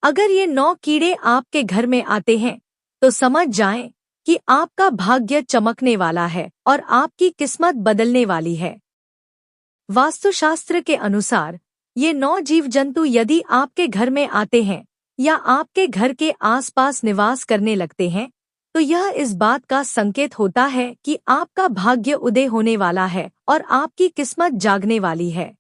अगर ये 9 कीड़े आपके घर में आते हैं तो समझ जाएं कि आपका भाग्य चमकने वाला है और आपकी किस्मत बदलने वाली है। वास्तुशास्त्र के अनुसार ये 9 जीव जंतु यदि आपके घर में आते हैं या आपके घर के आसपास निवास करने लगते हैं तो यह इस बात का संकेत होता है कि आपका भाग्य उदय होने वाला है और आपकी किस्मत जागने वाली है।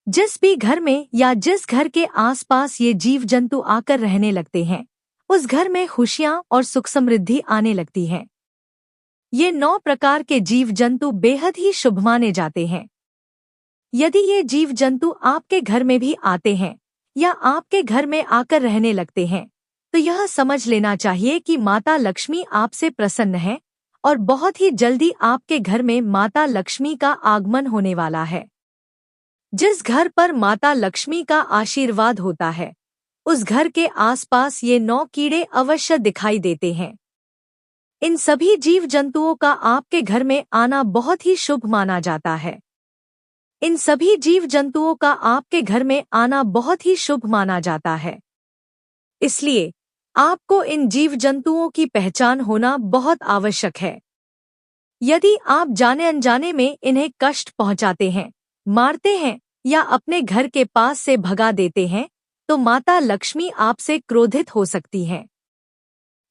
जिस भी घर में या जिस घर के आसपास ये जीव जंतु आकर रहने लगते हैं उस घर में खुशियां और सुख समृद्धि आने लगती है। ये 9 प्रकार के जीव जंतु बेहद ही शुभ माने जाते हैं। यदि ये जीव जंतु आपके घर में भी आते हैं या आपके घर में आकर रहने लगते हैं तो यह समझ लेना चाहिए कि माता लक्ष्मी आपसे प्रसन्न है और बहुत ही जल्दी आपके घर में माता लक्ष्मी का आगमन होने वाला है। जिस घर पर माता लक्ष्मी का आशीर्वाद होता है उस घर के आसपास ये 9 कीड़े अवश्य दिखाई देते हैं। इन सभी जीव जंतुओं का आपके घर में आना बहुत ही शुभ माना जाता है। इन सभी जीव जंतुओं का आपके घर में आना बहुत ही शुभ माना जाता है। इसलिए आपको इन जीव जंतुओं की पहचान होना बहुत आवश्यक है। यदि आप जाने अनजाने में इन्हें कष्ट पहुंचाते हैं, मारते हैं या अपने घर के पास से भगा देते हैं तो माता लक्ष्मी आपसे क्रोधित हो सकती हैं।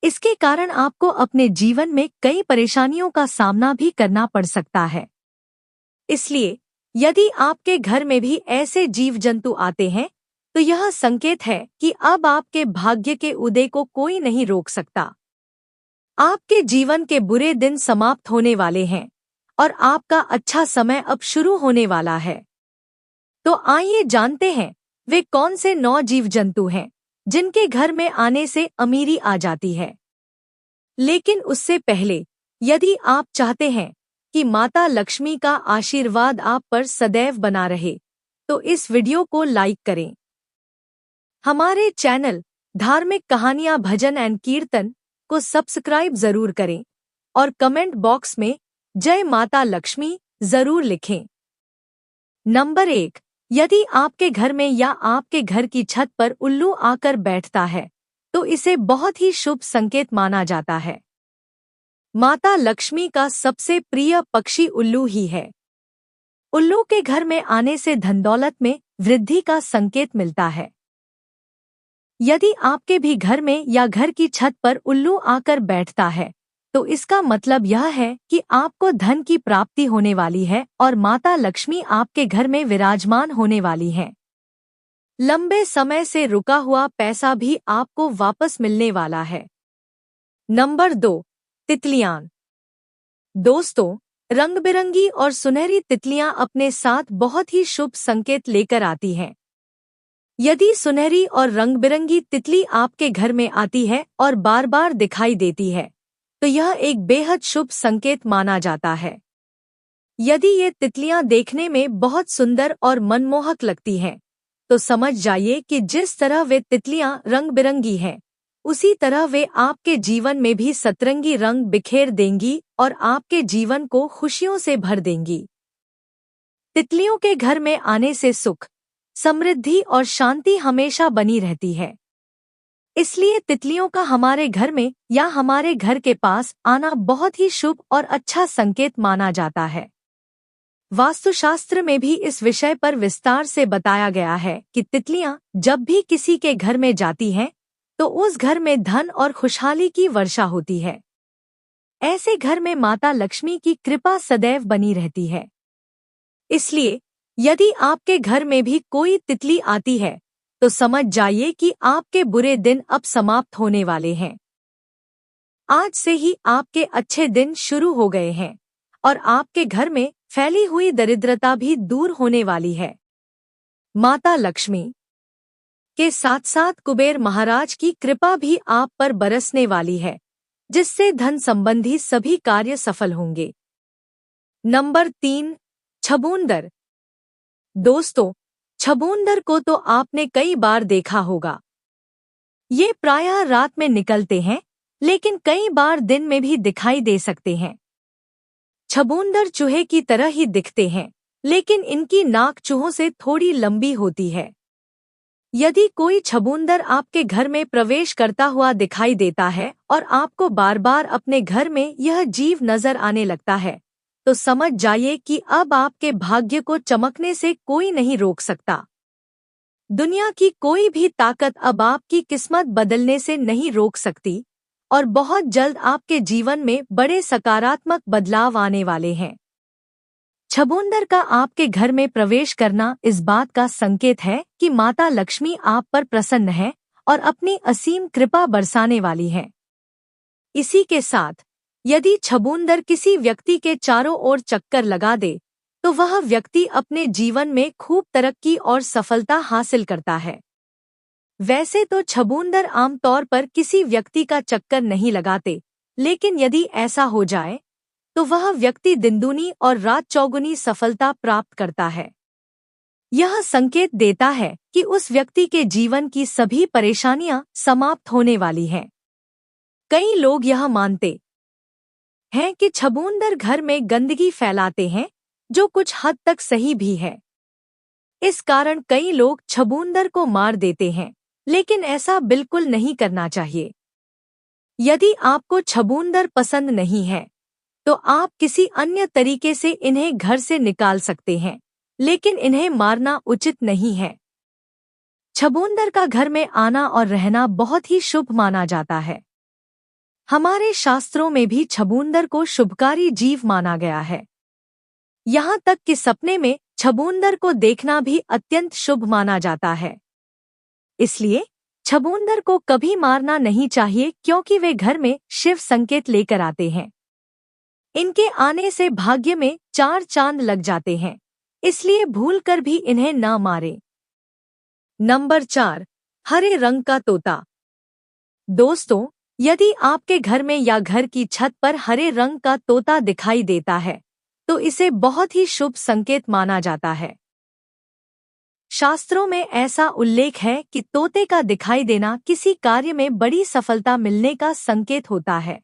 इसके कारण आपको अपने जीवन में कई परेशानियों का सामना भी करना पड़ सकता है। इसलिए यदि आपके घर में भी ऐसे जीव जंतु आते हैं तो यह संकेत है कि अब आपके भाग्य के उदय को कोई नहीं रोक सकता। आपके जीवन के बुरे दिन समाप्त होने वाले हैं और आपका अच्छा समय अब शुरू होने वाला है। तो आइए जानते हैं वे कौन से 9 जीव जंतु हैं जिनके घर में आने से अमीरी आ जाती है। लेकिन उससे पहले यदि आप चाहते हैं कि माता लक्ष्मी का आशीर्वाद आप पर सदैव बना रहे तो इस वीडियो को लाइक करें। हमारे चैनल धार्मिक कहानियां भजन एंड कीर्तन को सब्सक्राइब जरूर करें और कमेंट बॉक्स में जय माता लक्ष्मी जरूर लिखें। नंबर 1, यदि आपके घर में या आपके घर की छत पर उल्लू आकर बैठता है तो इसे बहुत ही शुभ संकेत माना जाता है। माता लक्ष्मी का सबसे प्रिय पक्षी उल्लू ही है। उल्लू के घर में आने से धन दौलत में वृद्धि का संकेत मिलता है। यदि आपके भी घर में या घर की छत पर उल्लू आकर बैठता है तो इसका मतलब यह है कि आपको धन की प्राप्ति होने वाली है और माता लक्ष्मी आपके घर में विराजमान होने वाली है। लंबे समय से रुका हुआ पैसा भी आपको वापस मिलने वाला है। नंबर 2, तितलियां। दोस्तों, रंग-बिरंगी और सुनहरी तितलियां अपने साथ बहुत ही शुभ संकेत लेकर आती हैं। यदि सुनहरी और रंग-बिरंगी तितली आपके घर में आती है और बार बार दिखाई देती है तो यह एक बेहद शुभ संकेत माना जाता है। यदि ये तितलियां देखने में बहुत सुंदर और मनमोहक लगती हैं तो समझ जाइए कि जिस तरह वे तितलियां रंग बिरंगी हैं उसी तरह वे आपके जीवन में भी सतरंगी रंग बिखेर देंगी और आपके जीवन को खुशियों से भर देंगी। तितलियों के घर में आने से सुख, समृद्धि और शांति हमेशा बनी रहती है। इसलिए तितलियों का हमारे घर में या हमारे घर के पास आना बहुत ही शुभ और अच्छा संकेत माना जाता है। वास्तुशास्त्र में भी इस विषय पर विस्तार से बताया गया है कि तितलियां जब भी किसी के घर में जाती हैं तो उस घर में धन और खुशहाली की वर्षा होती है। ऐसे घर में माता लक्ष्मी की कृपा सदैव बनी रहती है। इसलिए यदि आपके घर में भी कोई तितली आती है तो समझ जाइए कि आपके बुरे दिन अब समाप्त होने वाले हैं। आज से ही आपके अच्छे दिन शुरू हो गए हैं और आपके घर में फैली हुई दरिद्रता भी दूर होने वाली है। माता लक्ष्मी के साथ साथ कुबेर महाराज की कृपा भी आप पर बरसने वाली है, जिससे धन संबंधी सभी कार्य सफल होंगे। नंबर 3, छबूंदर। दोस्तों, छबूंदर को तो आपने कई बार देखा होगा। ये प्रायः रात में निकलते हैं लेकिन कई बार दिन में भी दिखाई दे सकते हैं। छबूंदर चूहे की तरह ही दिखते हैं लेकिन इनकी नाक चूहों से थोड़ी लंबी होती है। यदि कोई छबूंदर आपके घर में प्रवेश करता हुआ दिखाई देता है और आपको बार बार अपने घर में यह जीव नजर आने लगता है, तो समझ जाइए कि अब आपके भाग्य को चमकने से कोई नहीं रोक सकता। दुनिया की कोई भी ताकत अब आपकी किस्मत बदलने से नहीं रोक सकती और बहुत जल्द आपके जीवन में बड़े सकारात्मक बदलाव आने वाले हैं। छबूंदर का आपके घर में प्रवेश करना इस बात का संकेत है कि माता लक्ष्मी आप पर प्रसन्न है और अपनी असीम कृपा बरसाने वाली है। इसी के साथ यदि छबूंदर किसी व्यक्ति के चारों ओर चक्कर लगा दे तो वह व्यक्ति अपने जीवन में खूब तरक्की और सफलता हासिल करता है। वैसे तो छबूंदर आमतौर पर किसी व्यक्ति का चक्कर नहीं लगाते, लेकिन यदि ऐसा हो जाए तो वह व्यक्ति दिनदुनी और रात चौगुनी सफलता प्राप्त करता है। यह संकेत देता है कि उस व्यक्ति के जीवन की सभी परेशानियां समाप्त होने वाली हैं। कई लोग यह मानते हैं कि छबूंदर घर में गंदगी फैलाते हैं, जो कुछ हद तक सही भी है। इस कारण कई लोग छबूंदर को मार देते हैं, लेकिन ऐसा बिल्कुल नहीं करना चाहिए। यदि आपको छबूंदर पसंद नहीं है तो आप किसी अन्य तरीके से इन्हें घर से निकाल सकते हैं, लेकिन इन्हें मारना उचित नहीं है। छबूंदर का घर में आना और रहना बहुत ही शुभ माना जाता है। हमारे शास्त्रों में भी छबूंदर को शुभकारी जीव माना गया है। यहाँ तक कि सपने में छबूंदर को देखना भी अत्यंत शुभ माना जाता है। इसलिए छबूंदर को कभी मारना नहीं चाहिए, क्योंकि वे घर में शिव संकेत लेकर आते हैं। इनके आने से भाग्य में 4 चांद लग जाते हैं, इसलिए भूलकर भी इन्हें न मारें। नंबर 4, हरे रंग का तोता। दोस्तों, यदि आपके घर में या घर की छत पर हरे रंग का तोता दिखाई देता है तो इसे बहुत ही शुभ संकेत माना जाता है। शास्त्रों में ऐसा उल्लेख है कि तोते का दिखाई देना किसी कार्य में बड़ी सफलता मिलने का संकेत होता है।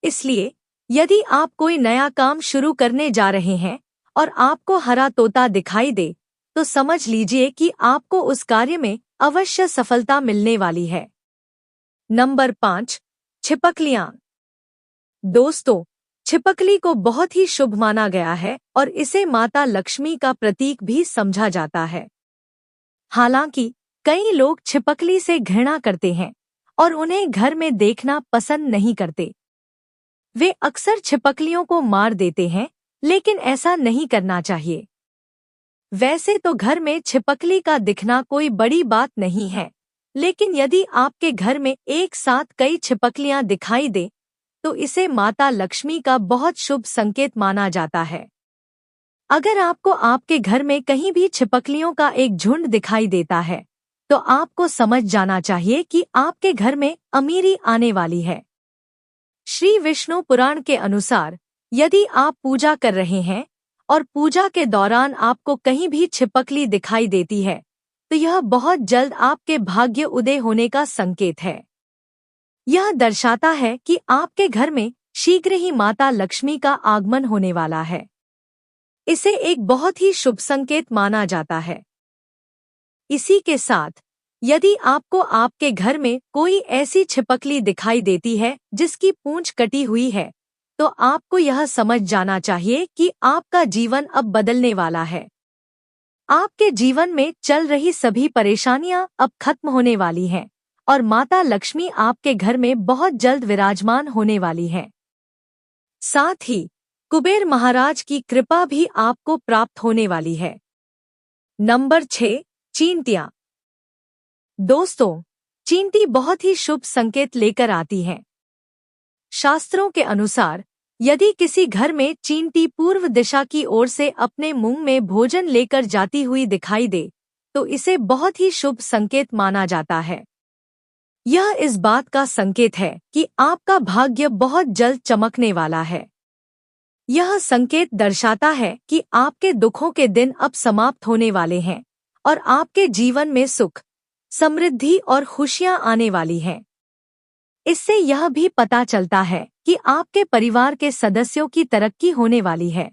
इसलिए यदि आप कोई नया काम शुरू करने जा रहे हैं और आपको हरा तोता दिखाई दे तो समझ लीजिए कि आपको उस कार्य में अवश्य सफलता मिलने वाली है। नंबर 5, छिपकलियां। दोस्तों, छिपकली को बहुत ही शुभ माना गया है और इसे माता लक्ष्मी का प्रतीक भी समझा जाता है। हालांकि कई लोग छिपकली से घृणा करते हैं और उन्हें घर में देखना पसंद नहीं करते। वे अक्सर छिपकलियों को मार देते हैं, लेकिन ऐसा नहीं करना चाहिए। वैसे तो घर में छिपकली का दिखना कोई बड़ी बात नहीं है, लेकिन यदि आपके घर में एक साथ कई छिपकलियां दिखाई दे तो इसे माता लक्ष्मी का बहुत शुभ संकेत माना जाता है। अगर आपको आपके घर में कहीं भी छिपकलियों का एक झुंड दिखाई देता है तो आपको समझ जाना चाहिए कि आपके घर में अमीरी आने वाली है। श्री विष्णु पुराण के अनुसार यदि आप पूजा कर रहे हैं और पूजा के दौरान आपको कहीं भी छिपकली दिखाई देती है तो यह बहुत जल्द आपके भाग्य उदय होने का संकेत है। यह दर्शाता है कि आपके घर में शीघ्र ही माता लक्ष्मी का आगमन होने वाला है। इसे एक बहुत ही शुभ संकेत माना जाता है। इसी के साथ यदि आपको आपके घर में कोई ऐसी छिपकली दिखाई देती है जिसकी पूंछ कटी हुई है तो आपको यह समझ जाना चाहिए कि आपका जीवन अब बदलने वाला है। आपके जीवन में चल रही सभी परेशानियां अब खत्म होने वाली हैं और माता लक्ष्मी आपके घर में बहुत जल्द विराजमान होने वाली है। साथ ही कुबेर महाराज की कृपा भी आपको प्राप्त होने वाली है। नंबर 6, चींटियां। दोस्तों, चींटी बहुत ही शुभ संकेत लेकर आती हैं। शास्त्रों के अनुसार यदि किसी घर में चींटी पूर्व दिशा की ओर से अपने मुंह में भोजन लेकर जाती हुई दिखाई दे तो इसे बहुत ही शुभ संकेत माना जाता है। यह इस बात का संकेत है कि आपका भाग्य बहुत जल्द चमकने वाला है। यह संकेत दर्शाता है कि आपके दुखों के दिन अब समाप्त होने वाले हैं और आपके जीवन में सुख, समृद्धि और खुशियां आने वाली हैं। इससे यह भी पता चलता है कि आपके परिवार के सदस्यों की तरक्की होने वाली है।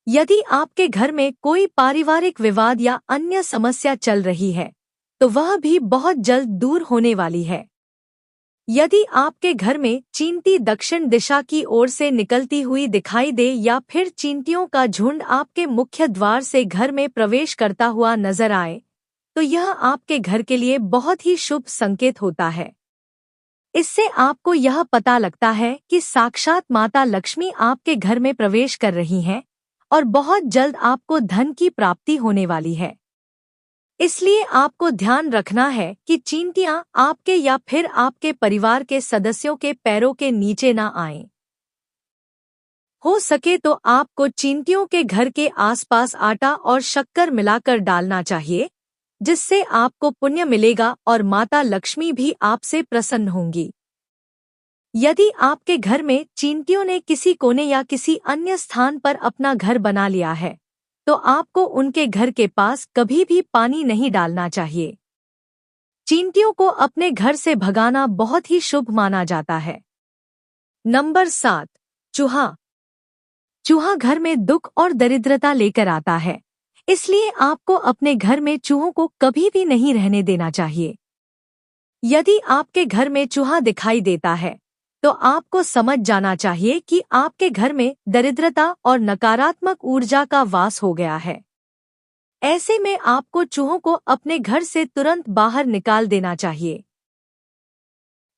यदि आपके घर में कोई पारिवारिक विवाद या अन्य समस्या चल रही है तो वह भी बहुत जल्द दूर होने वाली है। यदि आपके घर में चींटी दक्षिण दिशा की ओर से निकलती हुई दिखाई दे या फिर चींटियों का झुंड आपके मुख्य द्वार से घर में प्रवेश करता हुआ नजर आए, तो यह आपके घर के लिए बहुत ही शुभ संकेत होता है। इससे आपको यह पता लगता है कि साक्षात माता लक्ष्मी आपके घर में प्रवेश कर रही हैं और बहुत जल्द आपको धन की प्राप्ति होने वाली है। इसलिए आपको ध्यान रखना है कि चींटियां आपके या फिर आपके परिवार के सदस्यों के पैरों के नीचे ना आएं। हो सके तो आपको चींटियों के घर के आसपास आटा और शक्कर मिलाकर डालना चाहिए, जिससे आपको पुण्य मिलेगा और माता लक्ष्मी भी आपसे प्रसन्न होंगी। यदि आपके घर में चींटियों ने किसी कोने या किसी अन्य स्थान पर अपना घर बना लिया है, तो आपको उनके घर के पास कभी भी पानी नहीं डालना चाहिए। चींटियों को अपने घर से भगाना बहुत ही शुभ माना जाता है। नंबर 7, चूहा। चूहा घर में दुख और दरिद्रता लेकर आता है, इसलिए आपको अपने घर में चूहों को कभी भी नहीं रहने देना चाहिए। यदि आपके घर में चूहा दिखाई देता है, तो आपको समझ जाना चाहिए कि आपके घर में दरिद्रता और नकारात्मक ऊर्जा का वास हो गया है। ऐसे में आपको चूहों को अपने घर से तुरंत बाहर निकाल देना चाहिए।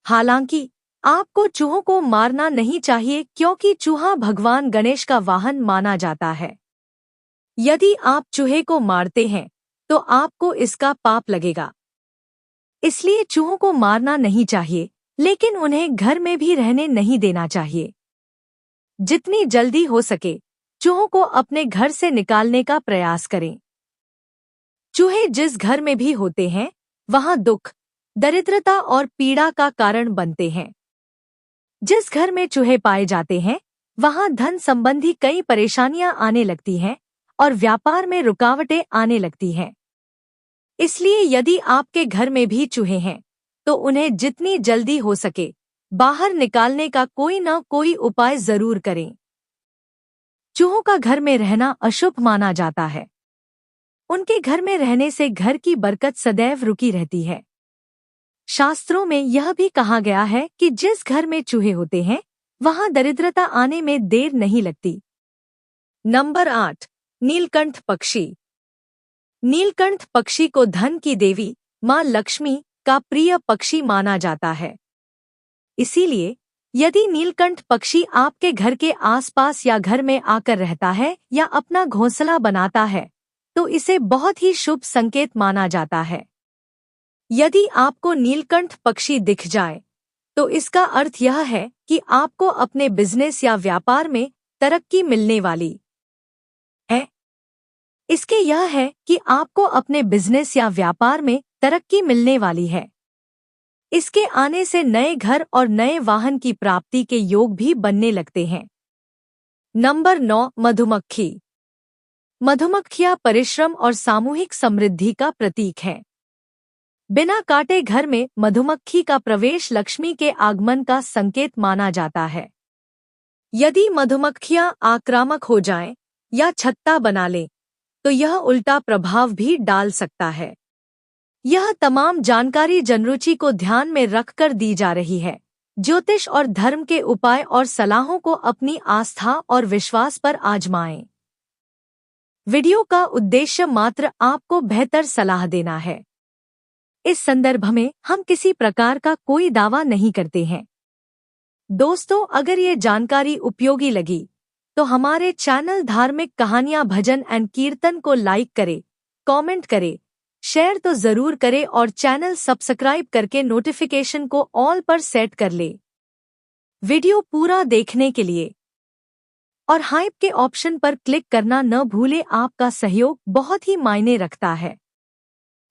हालांकि आपको चूहों को मारना नहीं चाहिए, क्योंकि चूहा भगवान गणेश का वाहन माना जाता है। यदि आप चूहे को मारते हैं, तो आपको इसका पाप लगेगा। इसलिए चूहों को मारना नहीं चाहिए, लेकिन उन्हें घर में भी रहने नहीं देना चाहिए। जितनी जल्दी हो सके चूहों को अपने घर से निकालने का प्रयास करें। चूहे जिस घर में भी होते हैं, वहां दुख, दरिद्रता और पीड़ा का कारण बनते हैं। जिस घर में चूहे पाए जाते हैं, वहां धन संबंधी कई परेशानियां आने लगती हैं और व्यापार में रुकावटें आने लगती हैं। इसलिए यदि आपके घर में भी चूहे हैं, तो उन्हें जितनी जल्दी हो सके बाहर निकालने का कोई न कोई उपाय जरूर करें। चूहों का घर में रहना अशुभ माना जाता है। उनके घर में रहने से घर की बरकत सदैव रुकी रहती है। शास्त्रों में यह भी कहा गया है कि जिस घर में चूहे होते हैं, वहां दरिद्रता आने में देर नहीं लगती। नंबर 8, नीलकंठ पक्षी। नीलकंठ पक्षी को धन की देवी मां लक्ष्मी का प्रिय पक्षी माना जाता है। इसीलिए यदि नीलकंठ पक्षी आपके घर के आसपास या घर में आकर रहता है या अपना घोंसला बनाता है, तो इसे बहुत ही शुभ संकेत माना जाता है। यदि आपको नीलकंठ पक्षी दिख जाए, तो इसका अर्थ यह है कि आपको अपने बिजनेस या व्यापार में तरक्की मिलने वाली है। इसके यह है कि आपको अपने बिजनेस या व्यापार में तरक्की मिलने वाली है। इसके आने से नए घर और नए वाहन की प्राप्ति के योग भी बनने लगते हैं। नंबर 9, मधुमक्खी। मधुमक्खियां परिश्रम और सामूहिक समृद्धि का प्रतीक है। बिना काटे घर में मधुमक्खी का प्रवेश लक्ष्मी के आगमन का संकेत माना जाता है। यदि मधुमक्खियां आक्रामक हो जाएं या छत्ता बना लें, तो यह उल्टा प्रभाव भी डाल सकता है। यह तमाम जानकारी जनरुचि को ध्यान में रखकर दी जा रही है। ज्योतिष और धर्म के उपाय और सलाहों को अपनी आस्था और विश्वास पर आजमाएं। वीडियो का उद्देश्य मात्र आपको बेहतर सलाह देना है। इस संदर्भ में हम किसी प्रकार का कोई दावा नहीं करते हैं। दोस्तों, अगर ये जानकारी उपयोगी लगी, तो हमारे चैनल धार्मिक कहानियां भजन एंड कीर्तन को लाइक करें, कमेंट करें, शेयर तो जरूर करें और चैनल सब्सक्राइब करके नोटिफिकेशन को ऑल पर सेट कर ले। वीडियो पूरा देखने के लिए और हाइप के ऑप्शन पर क्लिक करना न भूले। आपका सहयोग बहुत ही मायने रखता है।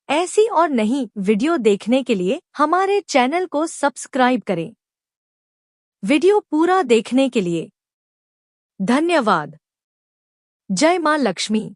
ऐसी और नई वीडियो देखने के लिए हमारे चैनल को सब्सक्राइब करें। वीडियो पूरा देखने के लिए धन्यवाद। जय मां लक्ष्मी।